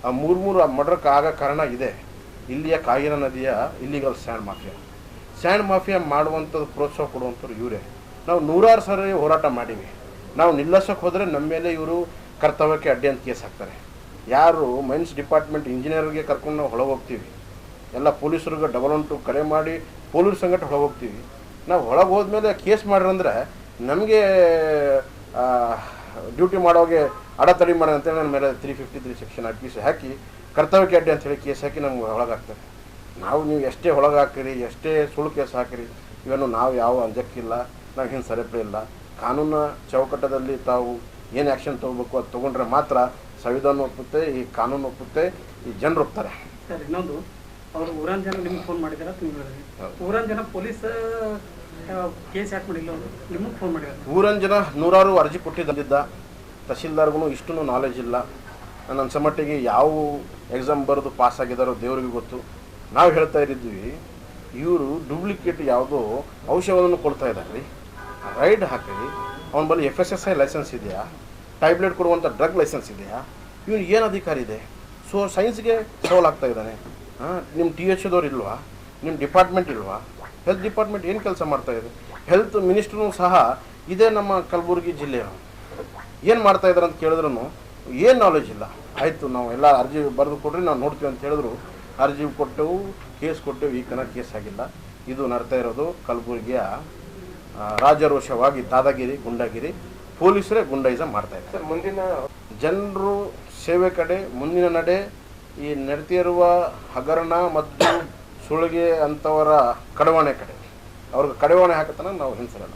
ಆ ಮೂರು ಮರ್ಡರ್ಗೆ ಆಗ ಕಾರಣ ಇದೆ ಇಲ್ಲಿಯ ಕಾಗಿನ ನದಿಯ ಇಲ್ಲಿಗಲ್ ಸ್ಯಾಂಡ್ ಮಾಫಿಯಾ ಮಾಡುವಂಥದ್ದು ಪ್ರೋತ್ಸಾಹ ಕೊಡುವಂಥವ್ರು ಇವರೇ. ನಾವು ನೂರಾರು ಸಾರಿ ಹೋರಾಟ ಮಾಡೀವಿ. ನಾವು ನಿಲ್ಲಿಸೋಕೆ ಹೋದರೆ ನಮ್ಮ ಮೇಲೆ ಇವರು ಕರ್ತವ್ಯಕ್ಕೆ ಅಡ್ಡಿ ಅಂತ ಕೇಸ್ ಹಾಕ್ತಾರೆ. ಯಾರು ಮೈನ್ಸ್ ಡಿಪಾರ್ಟ್ಮೆಂಟ್ ಇಂಜಿನಿಯರ್ಗೆ ಕರ್ಕೊಂಡು ನಾವು ಹೊಳಗೆ ಹೋಗ್ತೀವಿ, ಎಲ್ಲ ಪೊಲೀಸರಿಗೆ ಡಬಲ್ 1 ಕರೆ ಮಾಡಿ ಪೊಲೀಸ್ ಸಂಗಟ ಹೊಳಗೆ ಹೋಗ್ತೀವಿ. ನಾವು ಹೊಳಗೆ ಹೋದ್ಮೇಲೆ ಕೇಸ್ ಮಾಡ್ರಂದ್ರೆ ನಮಗೆ ಡ್ಯೂಟಿ ಮಾಡೋಗೆ ಅಡತಡಿ ಮಾಡಿ ಅಂತೇಳಿ ನನ್ನ ಮೇಲೆ 353 ಸೆಕ್ಷನ್ ಪೀಸ್ ಹಾಕಿ ಕರ್ತವ್ಯಕ್ಕೆ ಅಡ್ಡಿ ಅಂತೇಳಿ ಕೇಸ್ ಹಾಕಿ ನಮ್ಗೆ ಒಳಗಾಗ್ತಾರೆ. ನೀವು ಎಷ್ಟೇ ಒಳಗೆ ಹಾಕಿರಿ, ಎಷ್ಟೇ ಸುಳ್ಳು ಕೇಸ್ ಹಾಕಿರಿ, ಇವನ್ನು ನಾವು ಯಾವ ಅಂಜಕ್ಕಿಲ್ಲ, ನಾವು ಹಿಂದೆ ಸರಿಪಡಿಲ್ಲ. ಕಾನೂನು ಚೌಕಟ್ಟದಲ್ಲಿ ತಾವು ಏನು ಆ್ಯಕ್ಷನ್ ತೊಗೋಬೇಕು ಅದು ತೊಗೊಂಡ್ರೆ ಮಾತ್ರ ಸಂವಿಧಾನ ಒಪ್ಪುತ್ತೆ, ಈ ಕಾನೂನು ಒಪ್ಪುತ್ತೆ, ಈ ಜನರು ಒಪ್ತಾರೆ. ಸರ್ ಇನ್ನೊಂದು, ಅವರು ಊರಾನ್ ಜನ ನಿಮ್ಗೆ ಫೋನ್ ಮಾಡಿದಾರ? ಊರಾನ್ ಜನ ಪೊಲೀಸ್ ಕೇಸ್ ಯಾಕೆ ಮಾಡಿಲ್ಲ, ನಿಮಗೆ ಫೋನ್ ಮಾಡಿದಾರೆ? ಊರಾನ್ ಜನ ನೂರಾರು ಅರ್ಜಿ ಕೊಟ್ಟಿದ್ದ ತಹಶೀಲ್ದಾರ್ಗೂ ಇಷ್ಟೂ ನಾಲೆಜ್ ಇಲ್ಲ. ನನ್ನ ಸಮಟ್ಟಿಗೆ ಯಾವ ಎಕ್ಸಾಮ್ ಬರೆದು ಪಾಸ್ ಆಗಿದ್ದಾರೋ ದೇವರಿಗೆ ಗೊತ್ತು. ನಾವು ಹೇಳ್ತಾ ಇರಿದ್ವಿ, ಇವರು ಡೂಪ್ಲಿಕೇಟ್ ಯಾವುದೋ ಔಷಧವನ್ನು ಕೊಡ್ತಾ ಇದ್ದಾರೆ ರೀ, ರೈಡ್ ಹಾಕಿ ಅವನ ಬಳಿ FSSI ಲೈಸೆನ್ಸ್ ಇದೆಯಾ, ಟ್ಯಾಬ್ಲೆಟ್ ಕೊಡುವಂಥ ಡ್ರಗ್ ಲೈಸೆನ್ಸ್ ಇದೆಯಾ, ಇವನು ಏನು ಅಧಿಕಾರ ಇದೆ? ಸೊ ಸೈನ್ಸ್ಗೆ ಸವಾಲು ಆಗ್ತಾ ಇದ್ದಾನೆ. ನಿಮ್ಮ THದವ್ರು ಇಲ್ವಾ, ನಿಮ್ಮ ಡಿಪಾರ್ಟ್ಮೆಂಟ್ ಇಲ್ವಾ, ಹೆಲ್ತ್ ಡಿಪಾರ್ಟ್ಮೆಂಟ್ ಏನು ಕೆಲಸ ಮಾಡ್ತಾಯಿದೆ? ಹೆಲ್ತ್ ಮಿನಿಸ್ಟ್ರೂ ಸಹ ಇದೇ ನಮ್ಮ ಕಲಬುರಗಿ ಜಿಲ್ಲೆಯವರು. ಏನು ಮಾಡ್ತಾ ಇದ್ದಾರೆ ಅಂತ ಕೇಳಿದ್ರು ಏನು ನಾಲೆಜ್ ಇಲ್ಲ. ಆಯಿತು, ನಾವು ಎಲ್ಲ ಅರ್ಜಿ ಬರೆದು ಕೊಡ್ರಿ, ನಾವು ನೋಡ್ತೀವಿ ಅಂತ ಹೇಳಿದ್ರು. ಅರ್ಜಿ ಕೊಟ್ಟೆವು, ಕೇಸ್ ಕೊಟ್ಟೆವು, ಈ ಕನ ಕೇಸ್ ಆಗಿಲ್ಲ. ಇದು ನಡ್ತಾ ಇರೋದು ಕಲಬುರಗಿಯ ರಾಜರೋಷವಾಗಿ ದಾದಾಗಿರಿ, ಗುಂಡಾಗಿರಿ, ಪೊಲೀಸರೇ ಗುಂಡಾಯಿಸಮ್ ಮಾಡ್ತಾ ಇದ್ದಾರೆ. ಮುಂದಿನ ಜನರು ಸೇವೆ ಕಡೆ ಮುಂದಿನ ನಡೆ ಈ ನಡ್ತಿರುವ ಹಗರಣ ಮತ್ತು ಸುಳಿಗೆ ಅಂಥವರ ಕಡವಾಣೆ ಕಡೆ ಅವ್ರಿಗೆ ಕಡವಾಣೆ ಹಾಕತನ ನಾವು ಹಿಂಸರಲ್ಲ.